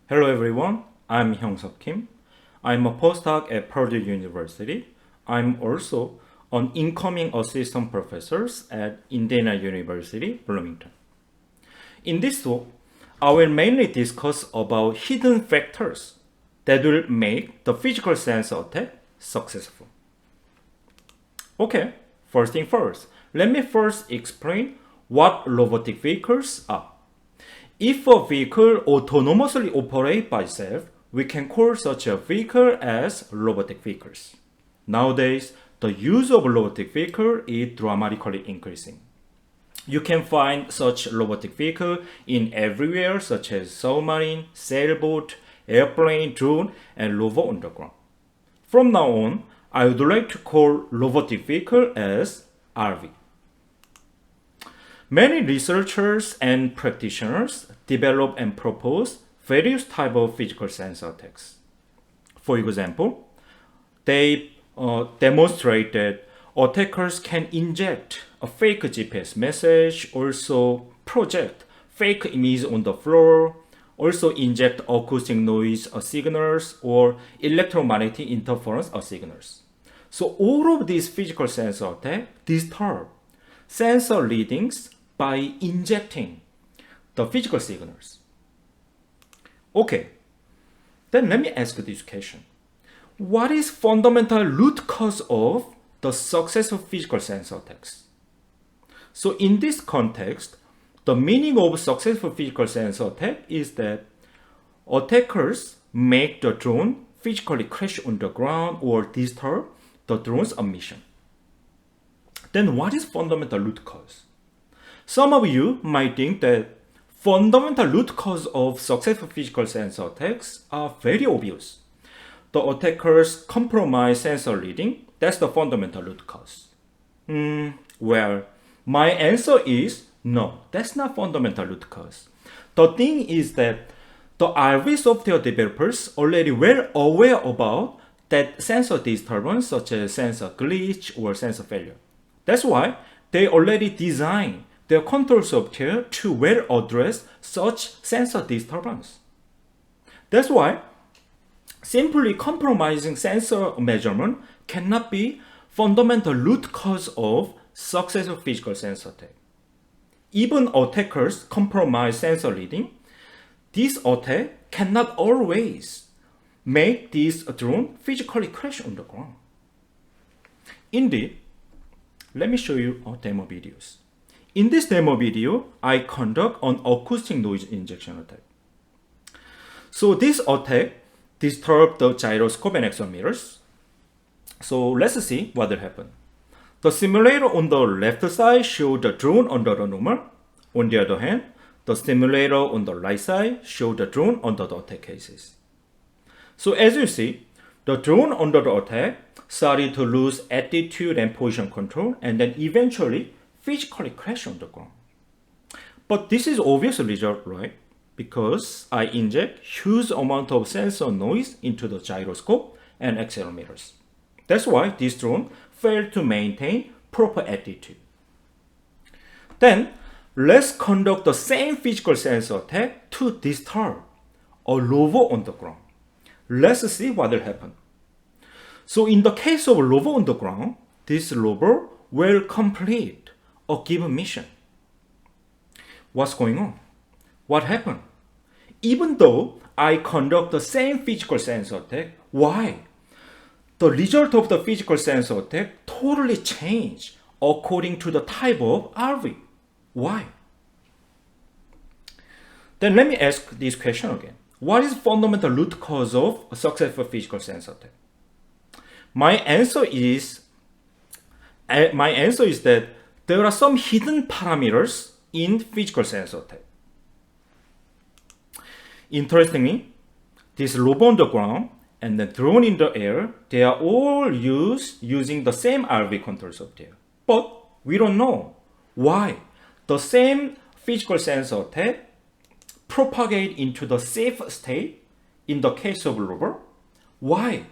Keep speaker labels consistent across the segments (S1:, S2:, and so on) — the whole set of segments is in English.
S1: Hello everyone, I'm Hyungsub Kim. I'm a postdoc at Purdue University. I'm also an incoming assistant professor at Indiana University, Bloomington. In this talk, I will mainly discuss about hidden factors that will make the physical sensor attack successful. Okay, first thing first, let me first explain what robotic vehicles are. If a vehicle autonomously operates by itself, we can call such a vehicle as robotic vehicles. Nowadays, the use of robotic vehicle is dramatically increasing. You can find such robotic vehicle in everywhere such as submarine, sailboat, airplane, drone, and rover on the ground. From now on, I would like to call robotic vehicle as RV. Many researchers and practitioners develop and propose various types of physical sensor attacks. For example, they demonstrate that attackers can inject a fake GPS message, also project fake images on the floor, also inject acoustic noise signals or electromagnetic interference signals. So all of these physical sensor attacks disturb sensor readings by injecting the physical signals. Okay, then let me ask this question. What is fundamental root cause of the successful physical sensor attacks? So in this context, the meaning of successful physical sensor attack is that attackers make the drone physically crash on the ground or disturb the drone's mission. Then what is fundamental root cause? Some of you might think that fundamental root cause of successful physical sensor attacks are very obvious. The attackers compromise sensor reading. That's the fundamental root cause. Well, my answer is no, that's not fundamental root cause. The thing is that the RV software developers already were aware about that sensor disturbance such as sensor glitch or sensor failure. That's why they already designed their control software to well address such sensor disturbance. That's why simply compromising sensor measurement cannot be fundamental root cause of successful physical sensor attack. Even attackers compromise sensor reading, this attack cannot always make this drone physically crash on the ground. Indeed, let me show you our demo videos. In this demo video, I conduct an acoustic noise injection attack. So this attack disturbed the gyroscope and accelerometers. So let's see what will happen. The simulator on the left side shows the drone under the normal. On the other hand, the simulator on the right side shows the drone under the attack cases. So as you see, the drone under the attack started to lose attitude and position control and then eventually physically crash on the ground. But this is obvious result, right? Because I inject huge amount of sensor noise into the gyroscope and accelerometers. That's why this drone failed to maintain proper attitude. Then let's conduct the same physical sensor attack to disturb a rover on the ground. Let's see what will happen. So in the case of a rover on the ground, this rover will complete a given mission. What's going on? What happened? Even though I conduct the same physical sensor attack, why? The result of the physical sensor attack totally changed according to the type of RV. Why? Then let me ask this question again. What is fundamental root cause of a successful physical sensor attack? My answer is that there are some hidden parameters in physical sensor attack. Interestingly, this rover on the ground and the drone in the air, they are all using the same RV control software. But we don't know why the same physical sensor attack propagate into the safe state in the case of rover. Why?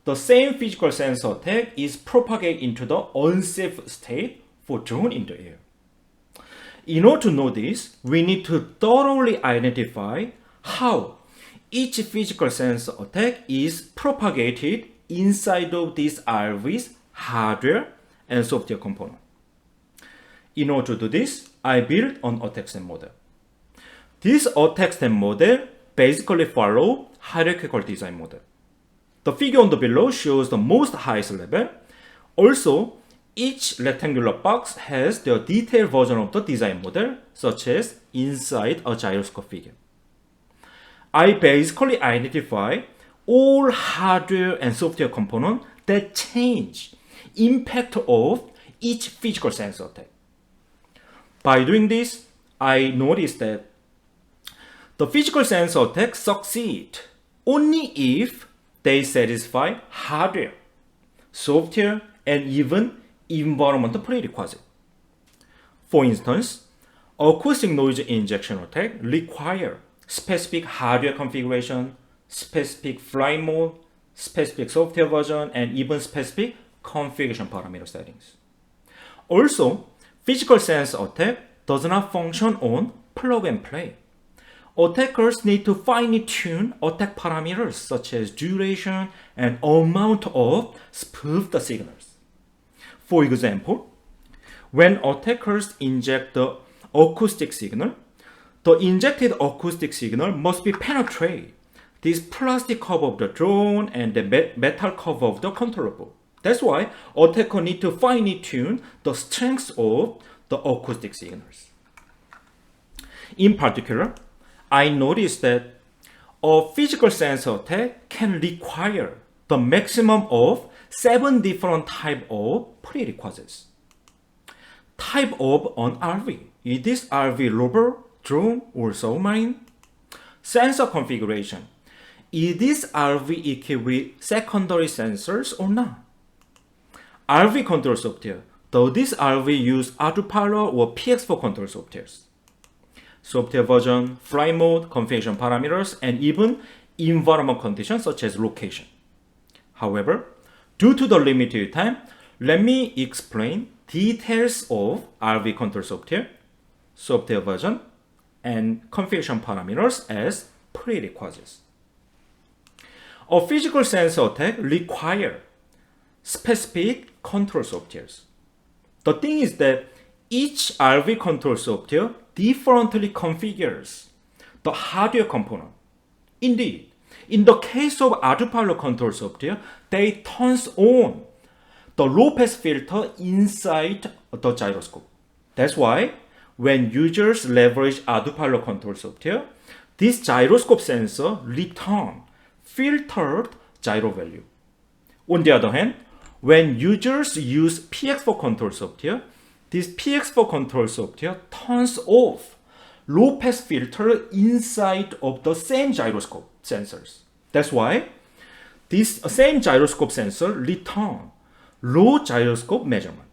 S1: The same physical sensor attack is propagate into the unsafe state for drone in the air. In order to know this, we need to thoroughly identify how each physical sensor attack is propagated inside of this RV's hardware and software component. In order to do this, I built an attack step model. This attack step model basically follows hierarchical design model. The figure on the below shows the most highest level. Also, each rectangular box has their detailed version of the design model, such as inside a gyroscope figure. I basically identify all hardware and software components that change impact of each physical sensor attack. By doing this, I noticed that the physical sensor attacks succeed only if they satisfy hardware, software, and even environmental prerequisites. For instance, acoustic noise injection attack require specific hardware configuration, specific flight mode, specific software version, and even specific configuration parameter settings. Also, physical sensor attack does not function on plug and play. Attackers need to finely tune attack parameters such as duration and amount of spoofed signals. For example, when attackers inject the acoustic signal, the injected acoustic signal must be penetrate this plastic cover of the drone and the metal cover of the controller board. That's why attacker need to finely tune the strength of the acoustic signals. In particular, I noticed that a physical sensor attack can require the maximum of 7 different types of prerequisites. Type of an RV. Is this RV rover, drone, or submarine? Sensor configuration. Is this RV equipped with secondary sensors or not? RV control software. Does this RV use autopilot or PX4 control softwares? Software version, flight mode, configuration parameters, and even environment conditions such as location. However, due to the limited time, let me explain details of RV control software, software version, and configuration parameters as prerequisites. A physical sensor attack requires specific control softwares. The thing is that each RV control software differently configures the hardware component. Indeed, in the case of autopilot control software, they turns on the low-pass filter inside the gyroscope. That's why when users leverage autopilot control software, this gyroscope sensor returns filtered gyro value. On the other hand, when users use PX4 control software, this PX4 control software turns off low-pass filter inside of the same gyroscope sensors. That's why this same gyroscope sensor returns low gyroscope measurement.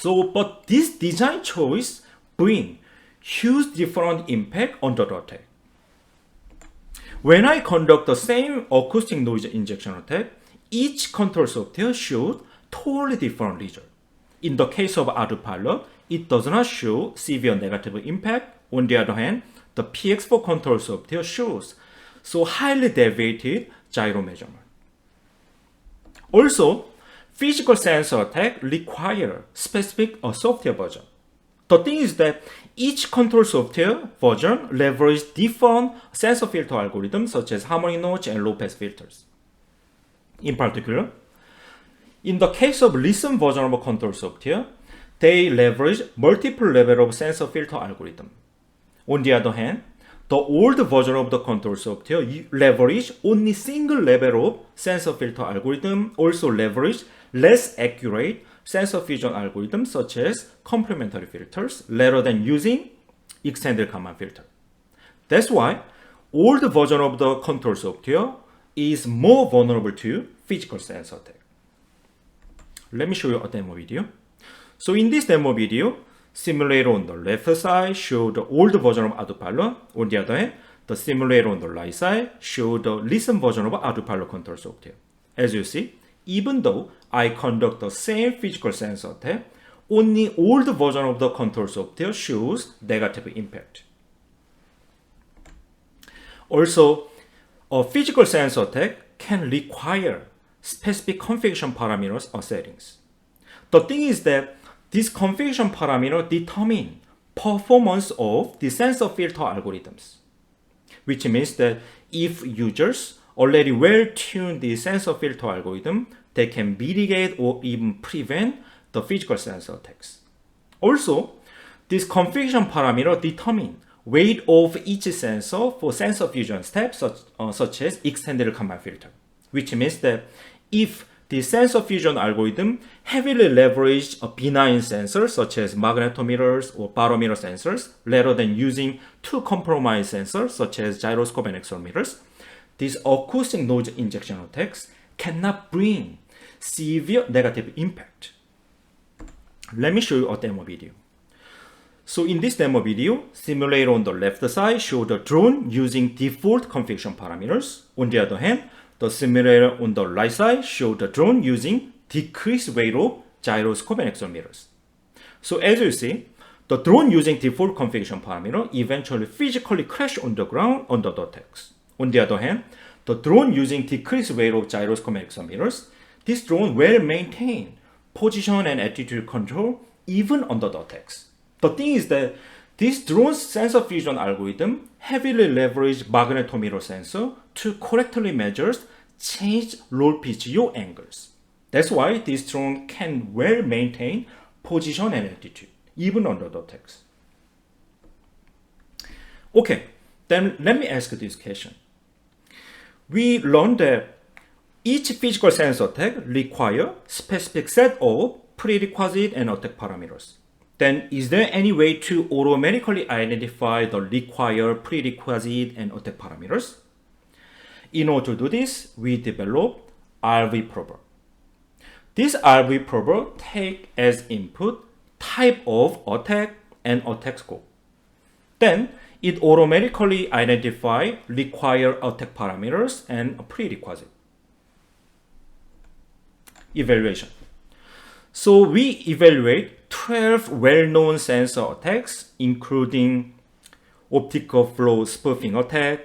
S1: But this design choice brings huge different impact on the attack. When I conduct the same acoustic noise injection attack, each control software shows totally different result. In the case of autopilot, it does not show severe negative impact. On the other hand, the PX4 control software shows so highly deviated gyro measurement. Also, physical sensor attack require specific software version. The thing is that each control software version leverages different sensor filter algorithms such as harmonic notch and low-pass filters. In particular, in the case of recent version of control software, they leverage multiple levels of sensor filter algorithm. On the other hand, the old version of the control software leverage only single level of sensor filter algorithm, also leverage less accurate sensor fusion algorithms such as complementary filters rather than using extended Kalman filter. That's why old version of the control software is more vulnerable to physical sensor attack. Let me show you a demo video. So in this demo video, simulator on the left side show the old version of autopilot. On the other hand, the simulator on the right side show the recent version of autopilot control software. As you see, even though I conduct the same physical sensor attack, only old version of the control software shows negative impact. Also, a physical sensor tag can require specific configuration parameters or settings. The thing is that these configuration parameters determine performance of the sensor filter algorithms, which means that if users already well-tune the sensor filter algorithm, they can mitigate or even prevent the physical sensor tags. Also, this configuration parameter determine weight of each sensor for sensor fusion steps such as extended command filter, which means that if the sensor fusion algorithm heavily leveraged a benign sensor such as magnetometers or barometer sensors rather than using two compromised sensors such as gyroscope and accelerometers, these acoustic noise injection attacks cannot bring severe negative impact. Let me show you a demo video. So in this demo video, simulator on the left side shows the drone using default configuration parameters. On the other hand, the simulator on the right side shows the drone using decreased weight of gyroscope and accelerometers. So as you see, the drone using default configuration parameter eventually physically crashed on the ground under the attacks. On the other hand, the drone using decreased weight of gyroscope and accelerometers, this drone will maintain position and attitude control even under the attacks. The thing is that this drone's sensor fusion algorithm heavily leveraged magnetometer sensor to correctly measure changed roll pitch yaw angles. That's why this drone can well maintain position and attitude even under the attacks. Okay, then let me ask this question. We learned that each physical sensor tag requires specific set of prerequisite and attack parameters. Then is there any way to automatically identify the required prerequisite and attack parameters? In order to do this, we developed RV prober. This RV prober takes as input type of attack and attack scope. Then it automatically identifies required attack parameters and prerequisite. Evaluation. So we evaluate 12 well-known sensor attacks, including optical flow spoofing attack,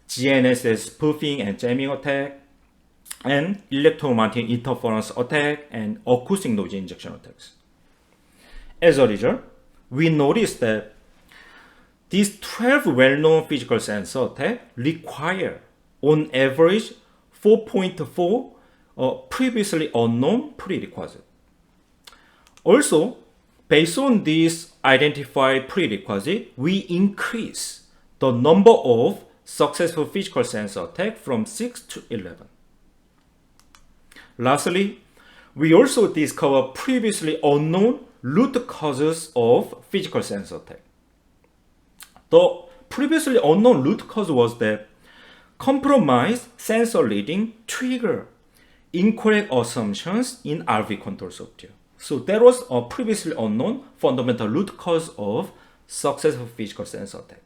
S1: GNSS spoofing and jamming attack, and electromagnetic interference attack, and acoustic noise injection attacks. As a result, we noticed that these 12 well-known physical sensor attacks require, on average, 4.4 previously unknown prerequisite. Also, based on these identified prerequisites, we increase the number of successful physical sensor attacks from 6 to 11. Lastly, we also discover previously unknown root causes of physical sensor attack. The previously unknown root cause was that compromised sensor reading trigger incorrect assumptions in RV control software. So that was a previously unknown fundamental root cause of successful physical sensor attack.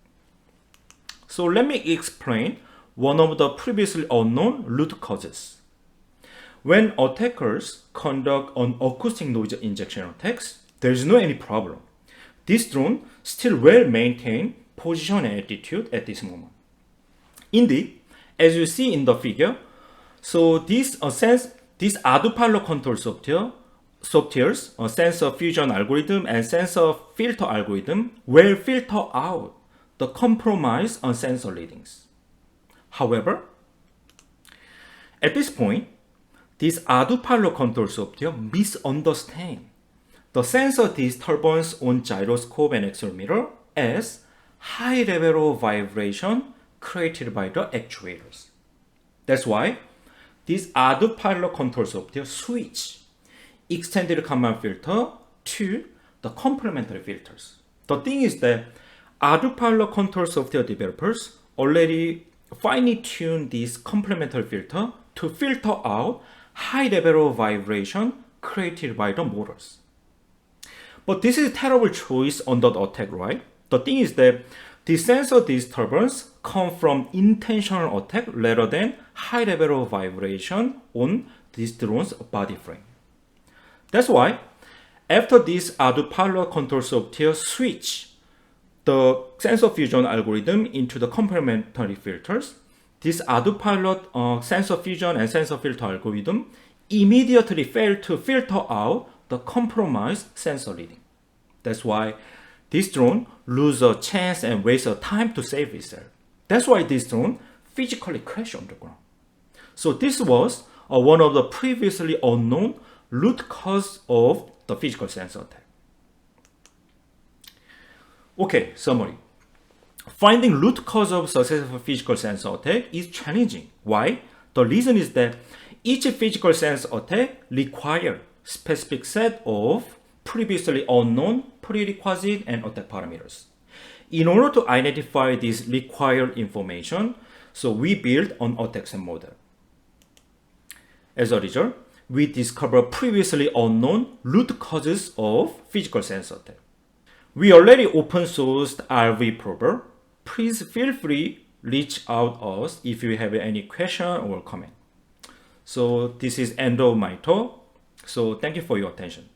S1: So let me explain one of the previously unknown root causes. When attackers conduct an acoustic noise injection attacks, there is no any problem. This drone still well maintain position and attitude at this moment. Indeed, as you see in the figure, so this Ardupallo control software's sensor fusion algorithm and sensor filter algorithm will filter out the compromise on sensor readings. However, at this point, this Ardupallo control software misunderstands the sensor disturbance on gyroscope and accelerometer as high level of vibration created by the actuators. That's why this Ardupallo control software switch extended command filter to the complementary filters. The thing is that Ardupallo control software developers already finely tuned this complementary filter to filter out high level of vibration created by the motors. But this is a terrible choice under the attack, right? The thing is that the sensor disturbance come from intentional attack rather than high level of vibration on this drone's body frame. That's why after this Ardupallo control software switch the sensor fusion algorithm into the complementary filters, this autopilot sensor fusion and sensor filter algorithm immediately failed to filter out the compromised sensor reading. That's why this drone loses a chance and wastes a time to save itself. That's why this drone physically crashed on the ground. So this was one of the previously unknown root cause of the physical sensor attack. Okay, summary. Finding root cause of successful physical sensor attack is challenging. Why? The reason is that each physical sensor attack requires specific set of previously unknown prerequisite and attack parameters. In order to identify this required information, so we build an attack set model. As a result, we discover previously unknown root causes of physical sensor attack. We already open sourced RV prober. Please feel free reach out us if you have any question or comment. So this is end of my talk. So thank you for your attention.